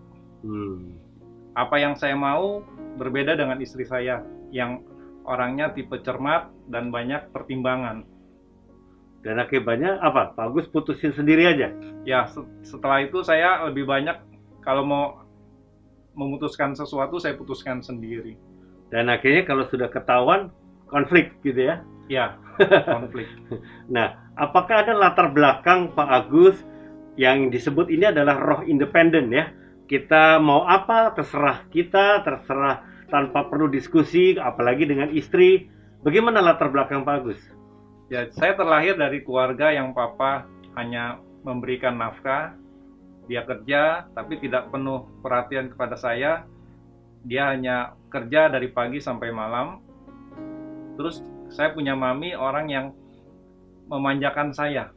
Apa yang saya mau berbeda dengan istri saya yang orangnya tipe cermat dan banyak pertimbangan. Dan akibatnya apa? Pak Agus putusin sendiri aja? Ya, setelah itu saya lebih banyak kalau mau memutuskan sesuatu saya putuskan sendiri. Dan akhirnya kalau sudah ketahuan konflik gitu ya? Ya, konflik. Nah, apakah ada latar belakang Pak Agus yang disebut ini adalah roh independen ya? Kita mau apa terserah kita, terserah tanpa perlu diskusi, apalagi dengan istri. Bagaimana latar belakang Pak Agus? Ya, saya terlahir dari keluarga yang papa hanya memberikan nafkah. Dia kerja, tapi tidak penuh perhatian kepada saya. Dia hanya kerja dari pagi sampai malam. Terus saya punya mami orang yang memanjakan saya.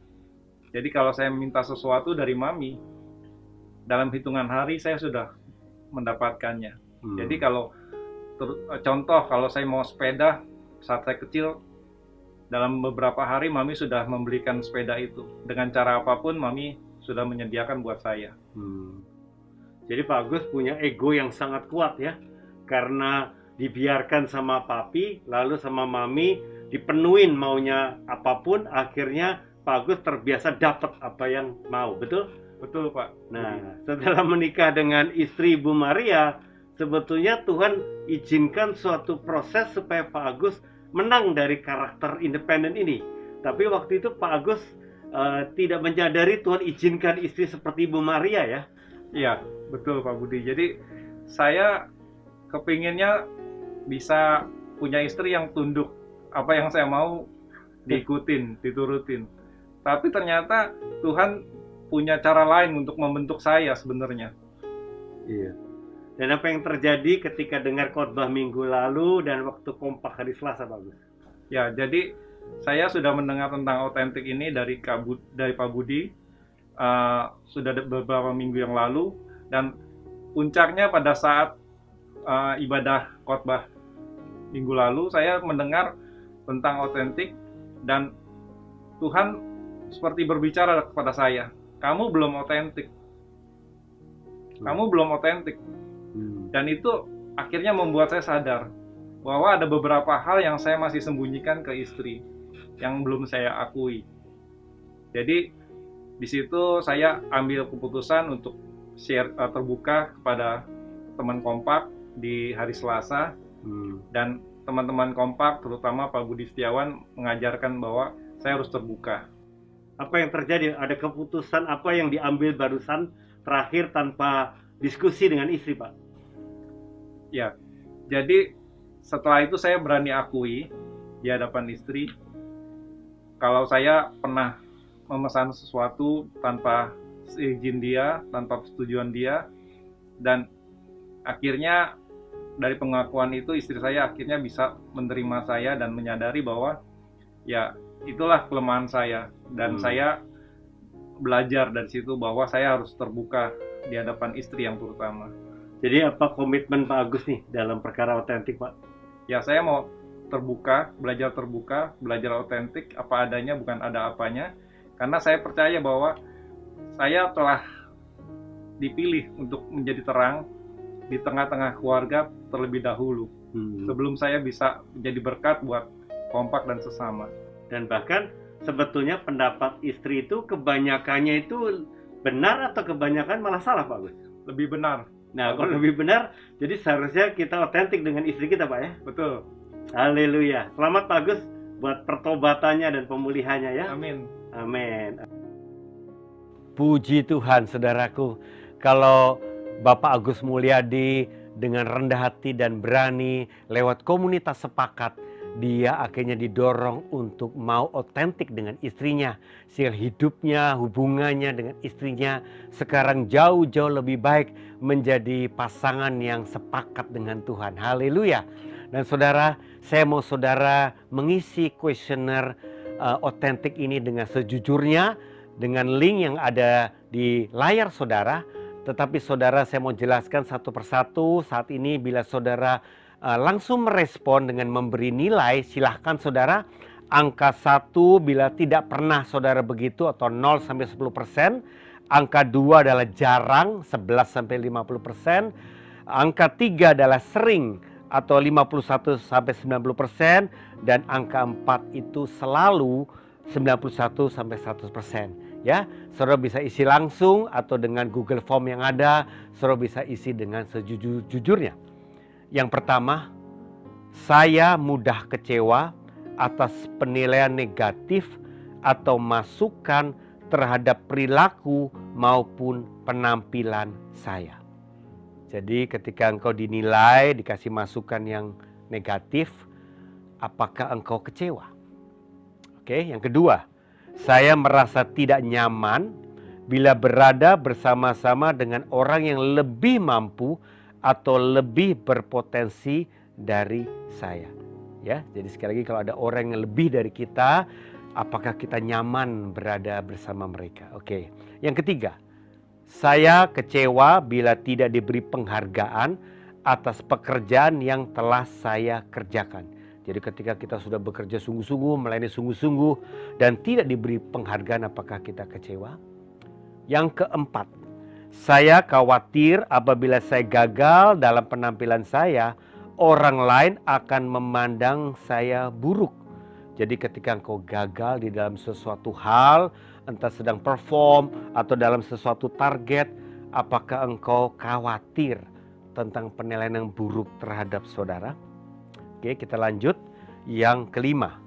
Jadi kalau saya minta sesuatu dari mami, dalam hitungan hari saya sudah mendapatkannya. Jadi kalau contoh kalau saya mau sepeda saat saya kecil, dalam beberapa hari mami sudah membelikan sepeda itu. Dengan cara apapun mami sudah menyediakan buat saya. Jadi Pak Agus punya ego yang sangat kuat ya. Karena dibiarkan sama papi, lalu sama mami, dipenuhin maunya apapun, akhirnya Pak Agus terbiasa dapat apa yang mau, betul? Betul Pak. Nah, setelah menikah dengan istri Ibu Maria, sebetulnya Tuhan izinkan suatu proses supaya Pak Agus menang dari karakter independen ini. Tapi waktu itu Pak Agus tidak menyadari Tuhan izinkan istri seperti Ibu Maria ya? Iya, betul Pak Budi. Jadi saya kepinginnya bisa punya istri yang tunduk. Apa yang saya mau diikutin, diturutin. Tapi ternyata Tuhan punya cara lain untuk membentuk saya sebenarnya. Iya. Dan apa yang terjadi ketika dengar khotbah minggu lalu dan waktu kompak hari Selasa, Pak Agus? Ya, jadi saya sudah mendengar tentang otentik ini dari Pak Budi sudah beberapa minggu yang lalu, dan puncaknya pada saat ibadah khotbah minggu lalu saya mendengar tentang otentik dan Tuhan seperti berbicara kepada saya, kamu belum otentik. Kamu belum otentik. Dan itu akhirnya membuat saya sadar bahwa ada beberapa hal yang saya masih sembunyikan ke istri, yang belum saya akui. Jadi di situ saya ambil keputusan untuk share terbuka kepada teman Kompak di hari Selasa. Dan teman-teman Kompak, terutama Pak Budi Setiawan, mengajarkan bahwa saya harus terbuka. Apa yang terjadi? Ada keputusan apa yang diambil barusan terakhir tanpa diskusi dengan istri, Pak? Ya, jadi setelah itu saya berani akui di hadapan istri kalau saya pernah memesan sesuatu tanpa izin dia, tanpa persetujuan dia, dan akhirnya dari pengakuan itu istri saya akhirnya bisa menerima saya dan menyadari bahwa ya itulah kelemahan saya, dan saya belajar dari situ bahwa saya harus terbuka di hadapan istri yang terutama. Jadi apa komitmen Pak Agus nih dalam perkara otentik, Pak? Ya, saya mau terbuka, belajar otentik, apa adanya bukan ada apanya, karena saya percaya bahwa saya telah dipilih untuk menjadi terang di tengah-tengah keluarga terlebih dahulu, sebelum saya bisa menjadi berkat buat Kompak dan sesama. Dan bahkan sebetulnya pendapat istri itu kebanyakannya itu benar atau kebanyakan malah salah, Pak Agus? Lebih benar. Nah, kalau lebih benar, jadi seharusnya kita otentik dengan istri kita, Pak ya? Betul. Haleluya. Selamat Pak Agus buat pertobatannya dan pemulihannya ya. Amin. Amin. Puji Tuhan, saudaraku. Kalau Bapak Agus Mulyadi dengan rendah hati dan berani lewat komunitas sepakat, dia akhirnya didorong untuk mau otentik dengan istrinya, sehingga hidupnya, hubungannya dengan istrinya sekarang jauh-jauh lebih baik, menjadi pasangan yang sepakat dengan Tuhan. Haleluya. Dan saudara, saya mau saudara mengisi kuesioner otentik ini dengan sejujurnya, dengan link yang ada di layar saudara. Tetapi saudara, saya mau jelaskan satu persatu. Saat ini bila saudara langsung merespon dengan memberi nilai, silahkan saudara. Angka 1 bila tidak pernah saudara begitu atau 0-10%. Angka 2 adalah jarang 11-50%. Angka 3 adalah sering atau 51-90%. Dan angka 4 itu selalu 91-100%. Ya, saudara bisa isi langsung atau dengan Google Form yang ada, saudara bisa isi dengan sejujurnya. Yang pertama, saya mudah kecewa atas penilaian negatif atau masukan terhadap perilaku maupun penampilan saya. Jadi ketika engkau dinilai, dikasih masukan yang negatif, apakah engkau kecewa? Oke, yang kedua, saya merasa tidak nyaman bila berada bersama-sama dengan orang yang lebih mampu atau lebih berpotensi dari saya. Ya, jadi sekali lagi kalau ada orang yang lebih dari kita, apakah kita nyaman berada bersama mereka? Oke. Yang ketiga, saya kecewa bila tidak diberi penghargaan atas pekerjaan yang telah saya kerjakan. Jadi ketika kita sudah bekerja sungguh-sungguh, melayani sungguh-sungguh dan tidak diberi penghargaan, apakah kita kecewa? Yang keempat, saya khawatir apabila saya gagal dalam penampilan saya, orang lain akan memandang saya buruk. Jadi ketika engkau gagal di dalam sesuatu hal, entah sedang perform atau dalam sesuatu target, apakah engkau khawatir tentang penilaian yang buruk terhadap saudara? Oke, kita lanjut. Yang kelima,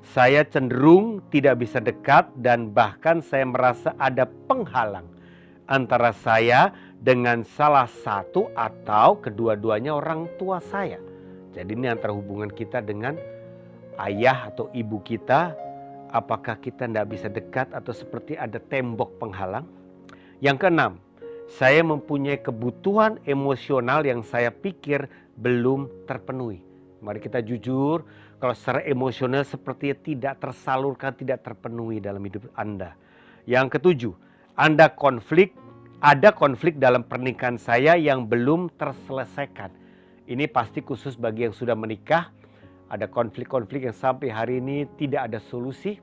saya cenderung tidak bisa dekat dan bahkan saya merasa ada penghalang antara saya dengan salah satu atau kedua-duanya orang tua saya. Jadi ini antara hubungan kita dengan ayah atau ibu kita, apakah kita tidak bisa dekat atau seperti ada tembok penghalang. Yang keenam, saya mempunyai kebutuhan emosional yang saya pikir belum terpenuhi. Mari kita jujur, kalau secara emosional sepertinya tidak tersalurkan, tidak terpenuhi dalam hidup Anda. Yang ketujuh, ada konflik dalam pernikahan saya yang belum terselesaikan. Ini pasti khusus bagi yang sudah menikah. Ada konflik-konflik yang sampai hari ini tidak ada solusi.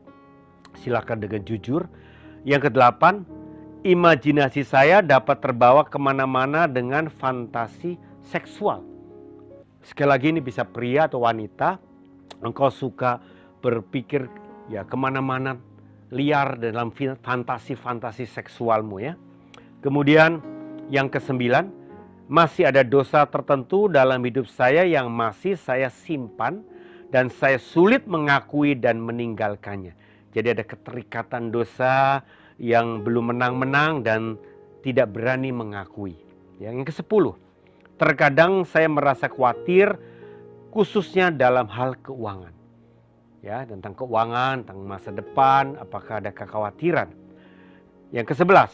Silakan dengan jujur. Yang kedelapan, imajinasi saya dapat terbawa kemana-mana dengan fantasi seksual. Sekali lagi ini bisa pria atau wanita, engkau suka berpikir ya kemana-mana liar dalam fantasi-fantasi seksualmu ya. Kemudian yang ke-9, masih ada dosa tertentu dalam hidup saya yang masih saya simpan dan saya sulit mengakui dan meninggalkannya. Jadi ada keterikatan dosa yang belum menang-menang dan tidak berani mengakui. Yang ke-10, terkadang saya merasa khawatir khususnya dalam hal keuangan. Ya, tentang keuangan, tentang masa depan, apakah ada kekhawatiran. Yang ke-11,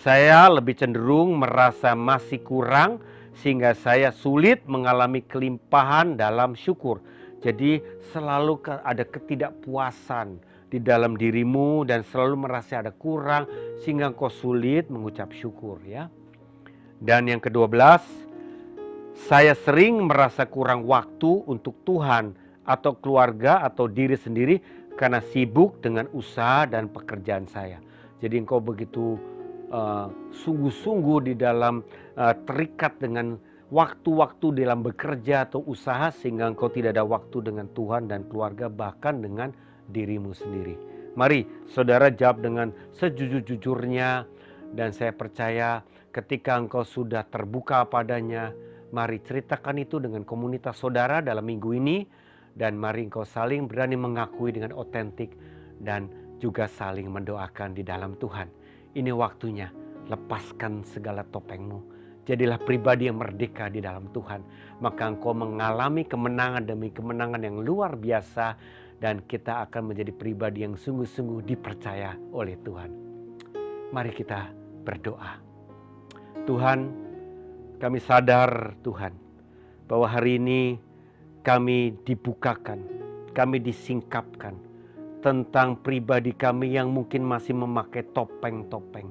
saya lebih cenderung merasa masih kurang sehingga saya sulit mengalami kelimpahan dalam syukur. Jadi selalu ada ketidakpuasan di dalam dirimu dan selalu merasa ada kurang sehingga kau sulit mengucap syukur ya. Dan yang ke-12, saya sering merasa kurang waktu untuk Tuhan atau keluarga atau diri sendiri karena sibuk dengan usaha dan pekerjaan saya. Jadi engkau begitu sungguh-sungguh di dalam terikat dengan waktu-waktu dalam bekerja atau usaha sehingga engkau tidak ada waktu dengan Tuhan dan keluarga bahkan dengan dirimu sendiri. Mari saudara jawab dengan sejujur-jujurnya dan saya percaya ketika engkau sudah terbuka padanya, mari ceritakan itu dengan komunitas saudara dalam minggu ini dan mari engkau saling berani mengakui dengan otentik dan juga saling mendoakan di dalam Tuhan. Ini waktunya, lepaskan segala topengmu. Jadilah pribadi yang merdeka di dalam Tuhan. Maka engkau mengalami kemenangan demi kemenangan yang luar biasa. Dan kita akan menjadi pribadi yang sungguh-sungguh dipercaya oleh Tuhan. Mari kita berdoa. Tuhan, kami sadar Tuhan, bahwa hari ini kami dibukakan, kami disingkapkan tentang pribadi kami yang mungkin masih memakai topeng-topeng.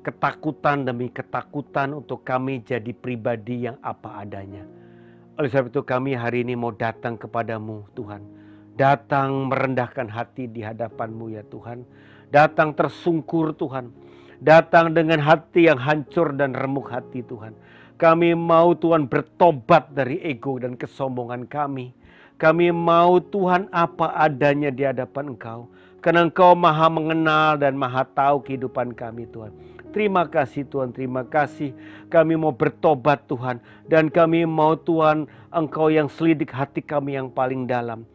Ketakutan demi ketakutan untuk kami jadi pribadi yang apa adanya. Oleh sebab itu kami hari ini mau datang kepadamu Tuhan. Datang merendahkan hati di hadapan-Mu ya Tuhan. Datang tersungkur Tuhan. Datang dengan hati yang hancur dan remuk hati Tuhan. Kami mau Tuhan bertobat dari ego dan kesombongan kami. Kami mau Tuhan apa adanya di hadapan Engkau. Karena Engkau maha mengenal dan maha tahu kehidupan kami Tuhan. Terima kasih Tuhan, terima kasih. Kami mau bertobat Tuhan. Dan kami mau Tuhan Engkau yang selidik hati kami yang paling dalam.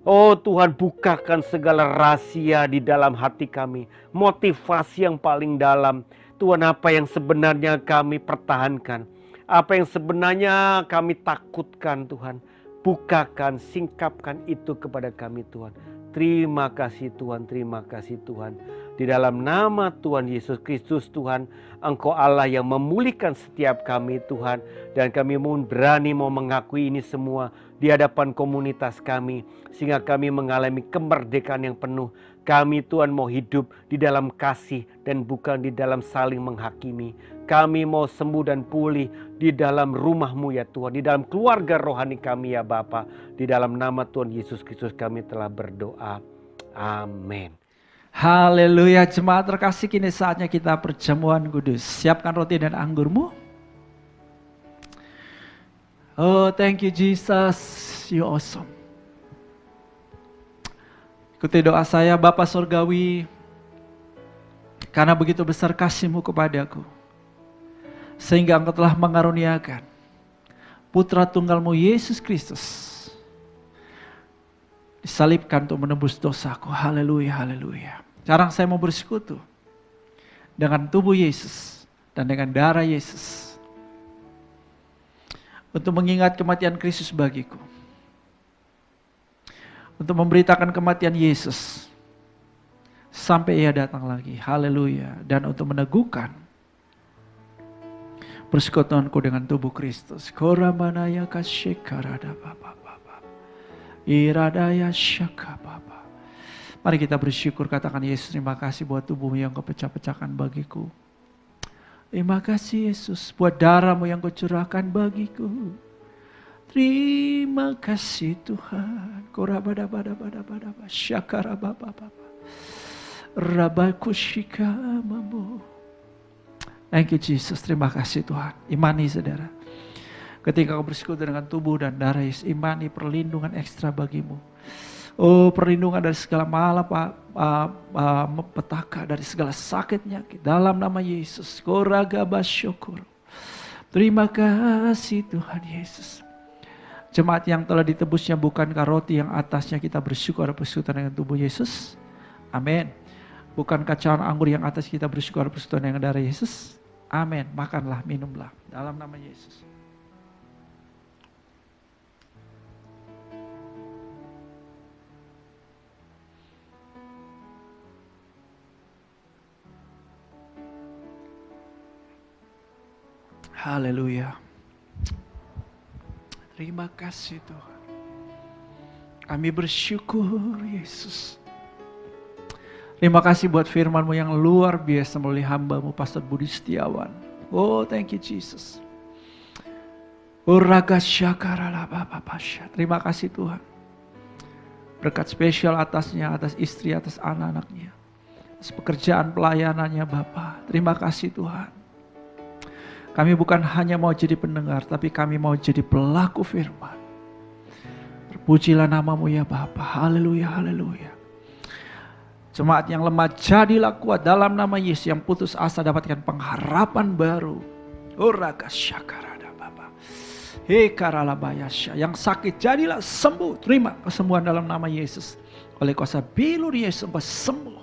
Oh Tuhan, bukakan segala rahasia di dalam hati kami. Motivasi yang paling dalam. Tuhan, apa yang sebenarnya kami pertahankan. Apa yang sebenarnya kami takutkan Tuhan. Bukakan, singkapkan itu kepada kami Tuhan. Terima kasih Tuhan, terima kasih Tuhan. Di dalam nama Tuhan Yesus Kristus Tuhan, Engkau Allah yang memulihkan setiap kami Tuhan. Dan kami berani mau mengakui ini semua di hadapan komunitas kami. Sehingga kami mengalami kemerdekaan yang penuh. Kami Tuhan mau hidup di dalam kasih dan bukan di dalam saling menghakimi. Kami mau sembuh dan pulih di dalam rumah-Mu ya Tuhan. Di dalam keluarga rohani kami ya Bapa. Di dalam nama Tuhan Yesus Kristus kami telah berdoa. Amin. Haleluya, jemaat terkasih, kini saatnya kita perjamuan kudus. Siapkan roti dan anggurmu. Oh, thank you Jesus, you awesome. Ikuti doa saya, Bapa Surgawi, karena begitu besar kasih-Mu kepadaku, sehingga Engkau telah mengaruniakan Putra Tunggal-Mu Yesus Kristus, disalibkan untuk menebus dosaku. Haleluya, haleluya. Sekarang saya mau bersekutu dengan tubuh Yesus dan dengan darah Yesus untuk mengingat kematian Kristus bagiku, untuk memberitakan kematian Yesus sampai Ia datang lagi. Haleluya. Dan untuk meneguhkan persekutuanku dengan tubuh Kristus. Koramanaya kashikarada baba baba. Iradaya syaka baba. Mari kita bersyukur, katakan, Yesus, terima kasih buat tubuh-Mu yang Kau pecah-pecahkan bagiku. Terima kasih Yesus buat darah-Mu yang Kau curahkan bagiku. Terima kasih Tuhan. Korabada-bada-bada-bada. Syakarababa-baba. Rabakushikamamu. Thank you Jesus, terima kasih Tuhan. Imani saudara. Ketika kau bersekutu dengan tubuh dan darah Yesus, imani perlindungan ekstra bagimu. Oh, perlindungan dari segala malapetaka, dari segala sakit penyakit. Dalam nama Yesus. Koragabasyukur. Terima kasih Tuhan Yesus. Jemaat yang telah ditebusnya bukankah roti yang atasnya kita bersyukur persekutuan dengan tubuh Yesus? Amin. Bukan kacauan anggur yang atas kita bersyukur persekutuan dengan darah Yesus? Amin. Makanlah, minumlah. Dalam nama Yesus. Haleluya. Terima kasih Tuhan. Kami bersyukur Yesus. Terima kasih buat firman-Mu yang luar biasa melalui hamba-Mu Pastor Budi Setiawan. Oh, thank you Jesus. Terima kasih Tuhan. Berkat spesial atasnya, atas istri, atas anak-anaknya. Atas pekerjaan pelayanannya Bapa. Terima kasih Tuhan. Kami bukan hanya mau jadi pendengar, tapi kami mau jadi pelaku firman. Terpujilah nama-Mu ya Bapa. Haleluya, haleluya. Jemaat yang lemah jadilah kuat dalam nama Yesus, yang putus asa dapatkan pengharapan baru. Uraga syakarada Bapa. Hekaralabayasya. Yang sakit jadilah sembuh. Terima kesembuhan dalam nama Yesus. Oleh kuasa bilur Yesus sembuh.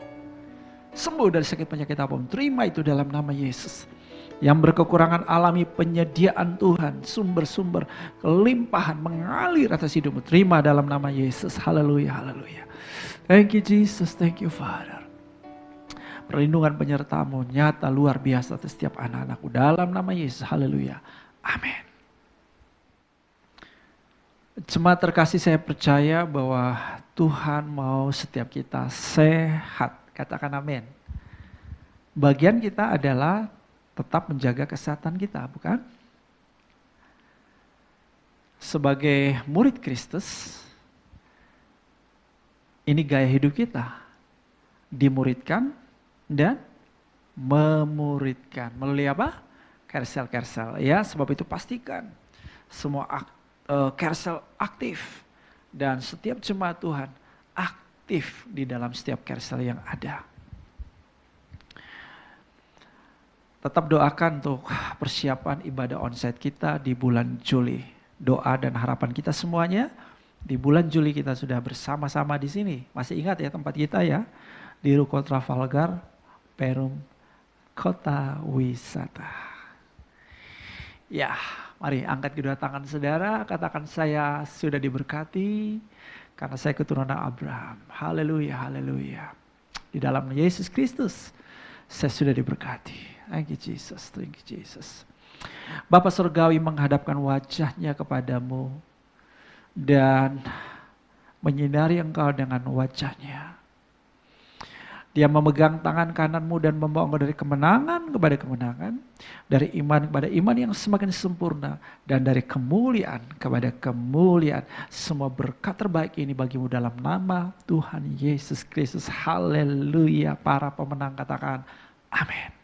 Sembuh dari sakit penyakit apapun. Terima itu dalam nama Yesus. Yang berkekurangan alami penyediaan Tuhan, sumber-sumber kelimpahan mengalir atas hidupmu. Terima dalam nama Yesus. Haleluya, haleluya. Thank you Jesus, thank you Father. Perlindungan penyertamu nyata luar biasa atas setiap anak-anakku. Dalam nama Yesus, haleluya. Amin. Jemaat terkasih, saya percaya bahwa Tuhan mau setiap kita sehat. Katakan amin. Bagian kita adalah tetap menjaga kesehatan kita, bukan? Sebagai murid Kristus, ini gaya hidup kita. Dimuridkan dan memuridkan. Melalui apa? Kersel-kersel. Ya, sebab itu pastikan semua kersel aktif. Dan setiap jemaat Tuhan aktif di dalam setiap kersel yang ada. Tetap doakan untuk persiapan ibadah onsite kita di bulan Juli. Doa dan harapan kita semuanya, di bulan Juli kita sudah bersama-sama di sini. Masih ingat ya tempat kita ya? Di Ruko Trafalgar, Perum, Kota Wisata. Ya, mari angkat kedua tangan saudara, katakan saya sudah diberkati karena saya keturunan Abraham. Haleluya, haleluya. Di dalam Yesus Kristus, saya sudah diberkati. Thank you Jesus, thank you Jesus. Bapa Surgawi menghadapkan wajahnya kepadamu dan menyinari engkau dengan wajahnya. Dia memegang tangan kananmu dan membawa engkau dari kemenangan kepada kemenangan, dari iman kepada iman yang semakin sempurna, dan dari kemuliaan kepada kemuliaan. Semua berkat terbaik ini bagimu dalam nama Tuhan Yesus Kristus. Haleluya. Para pemenang katakan amin.